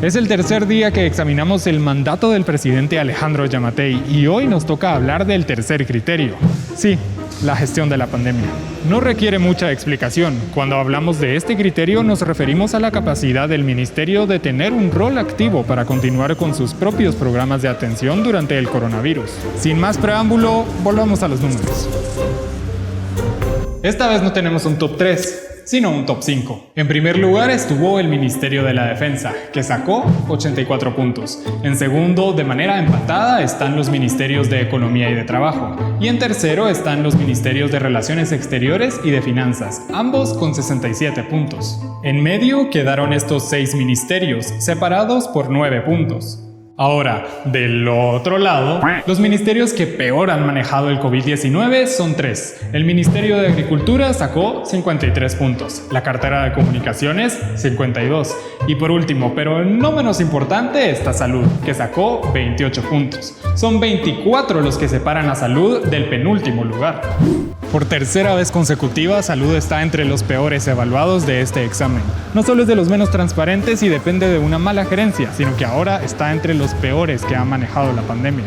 Es el tercer día que examinamos el mandato del presidente Alejandro Yamatei y hoy nos toca hablar del tercer criterio. Sí, la gestión de la pandemia. No requiere mucha explicación. Cuando hablamos de este criterio nos referimos a la capacidad del ministerio de tener un rol activo para continuar con sus propios programas de atención durante el coronavirus. Sin más preámbulo, volvamos a los números. Esta vez no tenemos un top 3, sino un top 5. En primer lugar estuvo el Ministerio de la Defensa, que sacó 84 puntos. En segundo, de manera empatada, están los Ministerios de Economía y de Trabajo. Y en tercero están los Ministerios de Relaciones Exteriores y de Finanzas, ambos con 67 puntos. En medio quedaron estos 6 ministerios, separados por 9 puntos. Ahora, del otro lado, los ministerios que peor han manejado el COVID-19 son 3. El Ministerio de Agricultura sacó 53 puntos, la cartera de Comunicaciones 52 y por último, pero no menos importante, está Salud, que sacó 28 puntos. Son 24 los que separan a Salud del penúltimo lugar. Por tercera vez consecutiva, Salud está entre los peores evaluados de este examen. No solo es de los menos transparentes y depende de una mala gerencia, sino que ahora está entre los peores que ha manejado la pandemia.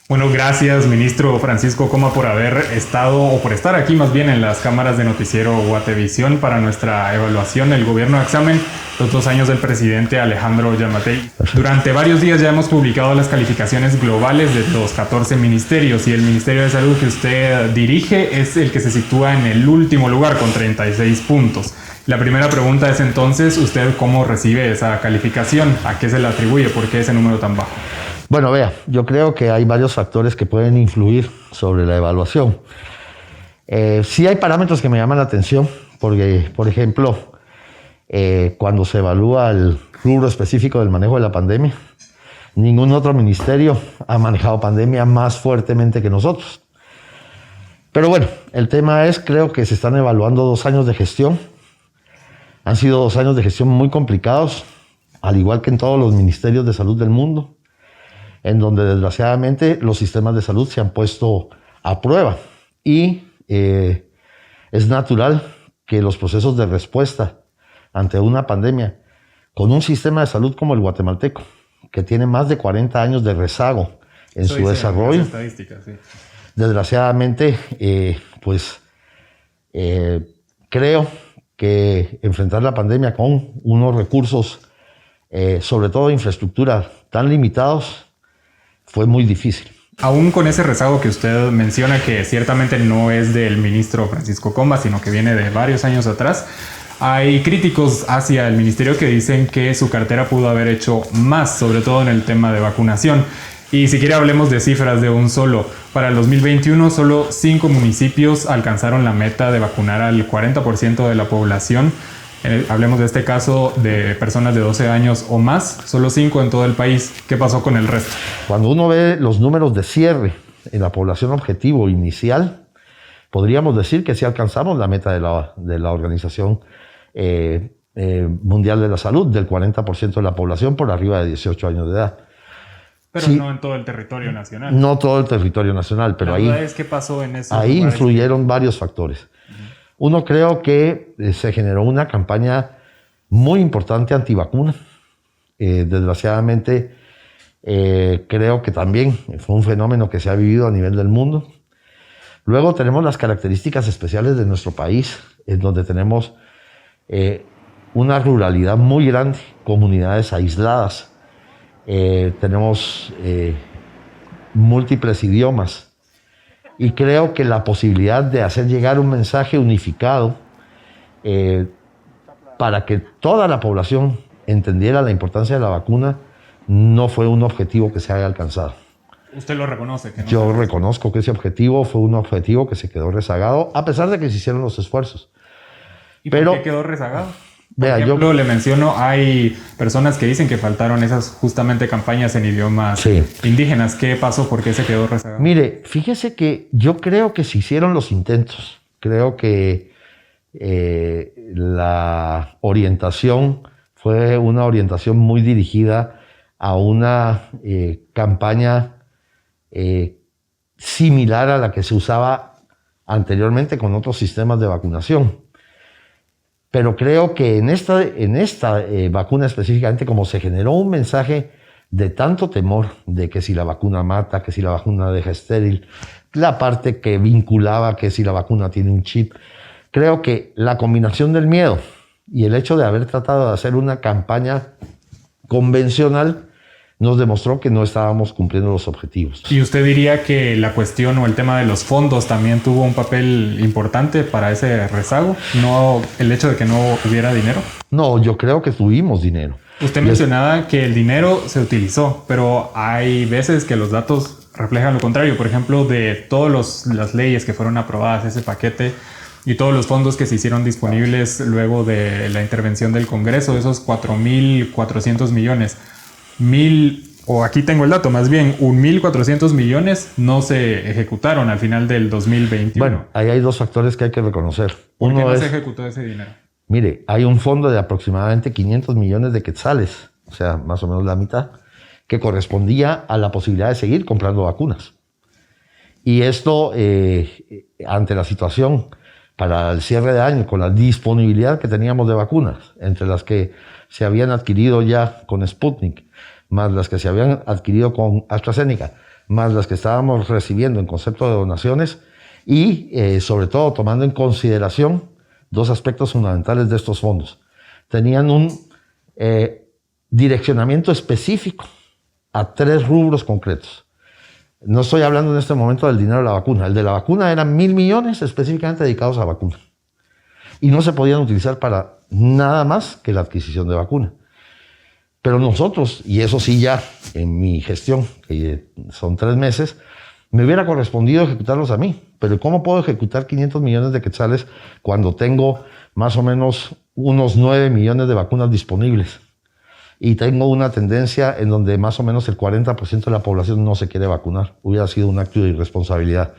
Bueno, gracias, ministro Francisco Coma, por haber estado, o por estar aquí más bien en las cámaras de Noticiero Guatevisión para nuestra evaluación del gobierno de examen, los 2 años del presidente Alejandro Yamatei. Durante varios días ya hemos publicado las calificaciones globales de los 14 ministerios y el Ministerio de Salud que usted dirige es el que se sitúa en el último lugar con 36 puntos. La primera pregunta es entonces, ¿usted cómo recibe esa calificación? ¿A qué se le atribuye? ¿Por qué ese número tan bajo? Bueno, vea, yo creo que hay varios factores que pueden influir sobre la evaluación. Sí hay parámetros que me llaman la atención, porque, por ejemplo, cuando se evalúa el rubro específico del manejo de la pandemia, ningún otro ministerio ha manejado pandemia más fuertemente que nosotros. Pero bueno, el tema es, creo que se están evaluando 2 años de gestión. Han sido 2 años de gestión muy complicados, al igual que en todos los ministerios de salud del mundo, en donde desgraciadamente los sistemas de salud se han puesto a prueba y es natural que los procesos de respuesta ante una pandemia con un sistema de salud como el guatemalteco, que tiene más de 40 años de rezago en su desarrollo, desgraciadamente, creo que enfrentar la pandemia con unos recursos, sobre todo de infraestructura, tan limitados, fue muy difícil. Aún con ese rezago que usted menciona, que ciertamente no es del ministro Francisco Coma, sino que viene de varios años atrás, hay críticos hacia el ministerio que dicen que su cartera pudo haber hecho más, sobre todo en el tema de vacunación. Y si quiere hablemos de cifras de un solo. Para el 2021, solo 5 municipios alcanzaron la meta de vacunar al 40% de la población. Hablemos de este caso de personas de 12 años o más, solo 5 en todo el país. ¿Qué pasó con el resto? Cuando uno ve los números de cierre en la población objetivo inicial, podríamos decir que sí alcanzamos la meta de la Organización Mundial de la Salud, del 40% de la población por arriba de 18 años de edad. Pero sí, no en todo el territorio nacional. No todo el territorio nacional, pero ahí, ¿qué pasó en esos ahí lugares? Influyeron varios factores. Uno, creo que se generó una campaña muy importante antivacuna. Desgraciadamente, creo que también fue un fenómeno que se ha vivido a nivel del mundo. Luego tenemos las características especiales de nuestro país, en donde tenemos una ruralidad muy grande, comunidades aisladas. Tenemos múltiples idiomas. Y creo que la posibilidad de hacer llegar un mensaje unificado para que toda la población entendiera la importancia de la vacuna no fue un objetivo que se haya alcanzado. ¿Usted lo reconoce? Que no Yo reconozco que ese objetivo fue un objetivo que se quedó rezagado, a pesar de que se hicieron los esfuerzos. ¿Y por qué quedó rezagado? Por Vea, ejemplo, le menciono, hay personas que dicen que faltaron esas justamente campañas en idiomas indígenas. ¿Qué pasó? ¿Por qué se quedó rezagado? Mire, fíjese que yo creo que se hicieron los intentos. Creo que la orientación fue una orientación muy dirigida a una campaña similar a la que se usaba anteriormente con otros sistemas de vacunación. Pero creo que en esta vacuna específicamente, como se generó un mensaje de tanto temor de que si la vacuna mata, que si la vacuna deja estéril, la parte que vinculaba que si la vacuna tiene un chip, creo que la combinación del miedo y el hecho de haber tratado de hacer una campaña convencional nos demostró que no estábamos cumpliendo los objetivos. ¿Y usted diría que la cuestión o el tema de los fondos también tuvo un papel importante para ese rezago? ¿No el hecho de que no hubiera dinero? No, yo creo que tuvimos dinero. Usted mencionaba que el dinero se utilizó, pero hay veces que los datos reflejan lo contrario. Por ejemplo, de todas las leyes que fueron aprobadas, ese paquete y todos los fondos que se hicieron disponibles luego de la intervención del Congreso, esos 4.400 millones, o aquí tengo el dato, más bien 1.400 millones no se ejecutaron al final del 2021. Bueno, ahí hay dos factores que hay que reconocer. ¿Por qué no se ejecutó ese dinero? Mire, hay un fondo de aproximadamente 500 millones de quetzales, o sea, más o menos la mitad, que correspondía a la posibilidad de seguir comprando vacunas. Y esto, ante la situación para el cierre de año, con la disponibilidad que teníamos de vacunas, entre las que se habían adquirido ya con Sputnik, más las que se habían adquirido con AstraZeneca, más las que estábamos recibiendo en concepto de donaciones y, sobre todo, tomando en consideración dos aspectos fundamentales de estos fondos. Tenían un direccionamiento específico a 3 rubros concretos. No estoy hablando en este momento del dinero de la vacuna. El de la vacuna eran 1.000 millones específicamente dedicados a vacuna. Y no se podían utilizar para nada más que la adquisición de vacuna. Pero nosotros, y eso sí ya en mi gestión, que son 3 meses, me hubiera correspondido ejecutarlos a mí. Pero ¿cómo puedo ejecutar 500 millones de quetzales cuando tengo más o menos unos 9 millones de vacunas disponibles? Y tengo una tendencia en donde más o menos el 40% de la población no se quiere vacunar. Hubiera sido un acto de irresponsabilidad.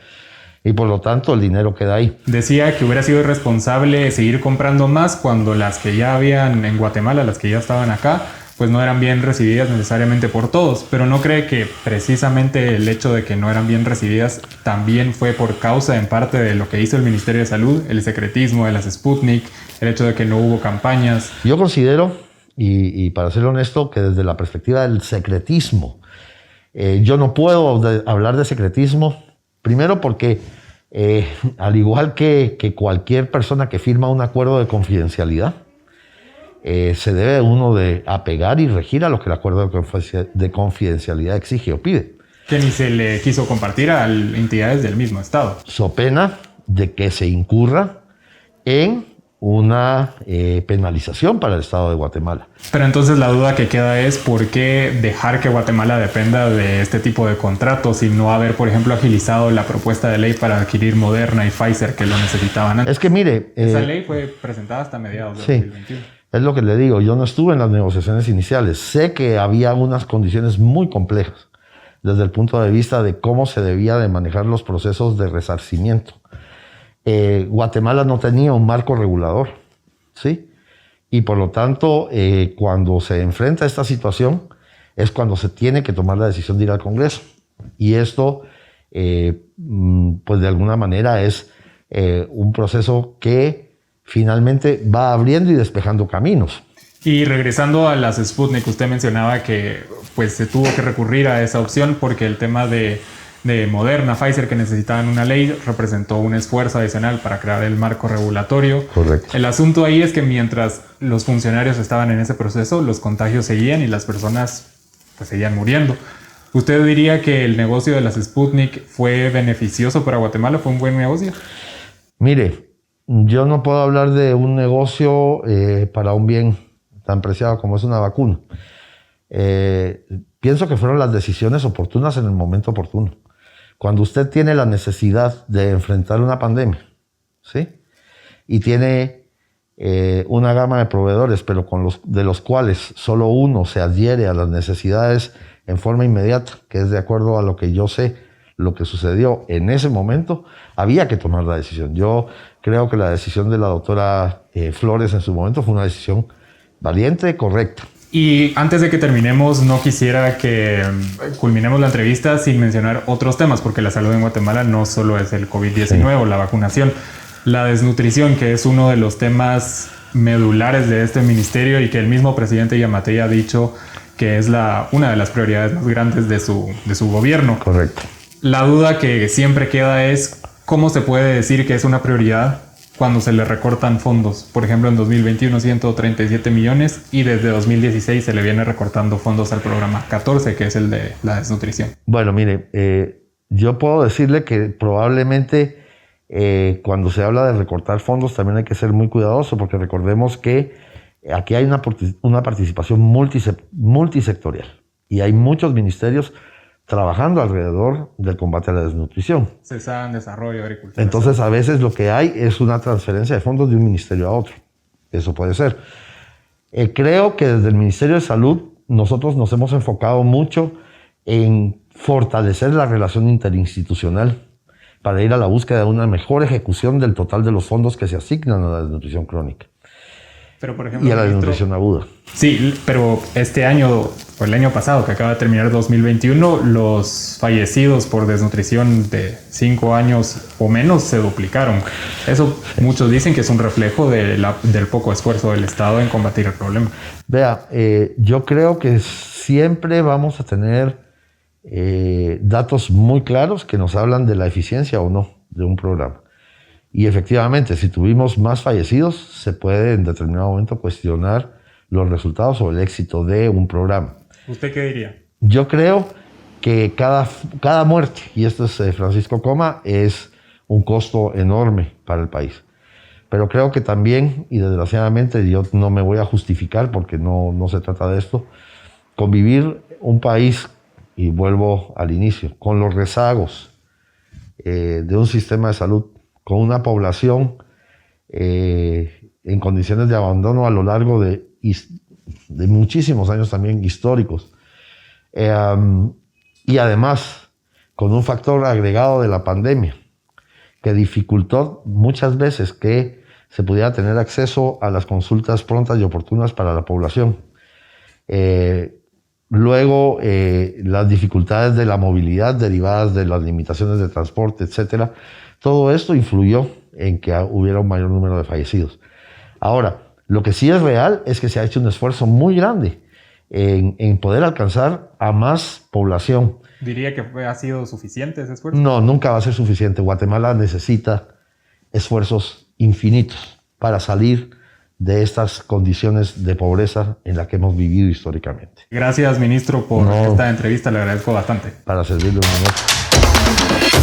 Y por lo tanto el dinero queda ahí. Decía que hubiera sido irresponsable seguir comprando más cuando las que ya habían en Guatemala, las que ya estaban acá, pues no eran bien recibidas necesariamente por todos. Pero ¿no cree que precisamente el hecho de que no eran bien recibidas también fue por causa en parte de lo que hizo el Ministerio de Salud, el secretismo de las Sputnik, el hecho de que no hubo campañas? Yo considero, y para ser honesto, que desde la perspectiva del secretismo, yo no puedo hablar de secretismo, primero porque al igual que cualquier persona que firma un acuerdo de confidencialidad, se debe uno de apegar y regir a lo que el acuerdo de confidencialidad exige o pide. Que ni se le quiso compartir a entidades del mismo Estado. So pena de que se incurra en una penalización para el Estado de Guatemala. Pero entonces la duda que queda es ¿por qué dejar que Guatemala dependa de este tipo de contratos y no haber, por ejemplo, agilizado la propuesta de ley para adquirir Moderna y Pfizer que lo necesitaban antes? Es que mire... Esa ley fue presentada hasta mediados de 2021. Es lo que le digo, yo no estuve en las negociaciones iniciales. Sé que había unas condiciones muy complejas desde el punto de vista de cómo se debía de manejar los procesos de resarcimiento. Guatemala no tenía un marco regulador, ¿sí? Y por lo tanto, cuando se enfrenta a esta situación, es cuando se tiene que tomar la decisión de ir al Congreso. Y esto, pues de alguna manera es un proceso que finalmente va abriendo y despejando caminos. Y regresando a las Sputnik, usted mencionaba que pues, se tuvo que recurrir a esa opción porque el tema de Moderna, Pfizer, que necesitaban una ley, representó un esfuerzo adicional para crear el marco regulatorio. Correcto. El asunto ahí es que mientras los funcionarios estaban en ese proceso, los contagios seguían y las personas pues, seguían muriendo. ¿Usted diría que el negocio de las Sputnik fue beneficioso para Guatemala? ¿Fue un buen negocio? Mire, yo no puedo hablar de un negocio para un bien tan preciado como es una vacuna. Pienso que fueron las decisiones oportunas en el momento oportuno. Cuando usted tiene la necesidad de enfrentar una pandemia, ¿sí? Y tiene una gama de proveedores, pero de los cuales solo uno se adhiere a las necesidades en forma inmediata, que es de acuerdo a lo que yo sé, lo que sucedió en ese momento, había que tomar la decisión. Yo creo que la decisión de la doctora Flores en su momento fue una decisión valiente, correcta. Y antes de que terminemos, no quisiera que culminemos la entrevista sin mencionar otros temas, porque la salud en Guatemala no solo es el COVID-19 o la vacunación. La desnutrición, que es uno de los temas medulares de este ministerio y que el mismo presidente Giammattei ha dicho que es una de las prioridades más grandes de su gobierno. Correcto. La duda que siempre queda es cómo se puede decir que es una prioridad cuando se le recortan fondos. Por ejemplo, en 2021 137 millones y desde 2016 se le viene recortando fondos al programa 14, que es el de la desnutrición. Bueno, mire, yo puedo decirle que probablemente cuando se habla de recortar fondos también hay que ser muy cuidadoso, porque recordemos que aquí hay una participación multisectorial y hay muchos ministerios trabajando alrededor del combate a la desnutrición. CESAN, Desarrollo, Agricultura. Entonces, a veces lo que hay es una transferencia de fondos de un ministerio a otro. Eso puede ser. Creo que desde el Ministerio de Salud nosotros nos hemos enfocado mucho en fortalecer la relación interinstitucional para ir a la búsqueda de una mejor ejecución del total de los fondos que se asignan a la desnutrición crónica. Pero, por ejemplo, y a la desnutrición aguda. Sí, pero este año, o el año pasado, que acaba de terminar 2021, los fallecidos por desnutrición de 5 años o menos se duplicaron. Eso muchos dicen que es un reflejo del poco esfuerzo del Estado en combatir el problema. Vea, yo creo que siempre vamos a tener datos muy claros que nos hablan de la eficiencia o no de un programa. Y efectivamente, si tuvimos más fallecidos, se puede en determinado momento cuestionar los resultados o el éxito de un programa. ¿Usted qué diría? Yo creo que cada muerte, y esto es Francisco Coma, es un costo enorme para el país. Pero creo que también, y desgraciadamente yo no me voy a justificar porque no se trata de esto, convivir un país, y vuelvo al inicio, con los rezagos de un sistema de salud, con una población en condiciones de abandono a lo largo de muchísimos años también históricos. Y además, con un factor agregado de la pandemia, que dificultó muchas veces que se pudiera tener acceso a las consultas prontas y oportunas para la población. Luego, las dificultades de la movilidad derivadas de las limitaciones de transporte, etcétera. Todo esto influyó en que hubiera un mayor número de fallecidos. Ahora, lo que sí es real es que se ha hecho un esfuerzo muy grande en poder alcanzar a más población. ¿Diría que ha sido suficiente ese esfuerzo? No, nunca va a ser suficiente. Guatemala necesita esfuerzos infinitos para salir de estas condiciones de pobreza en las que hemos vivido históricamente. Gracias, ministro, por esta entrevista. Le agradezco bastante. Para servirle un momento.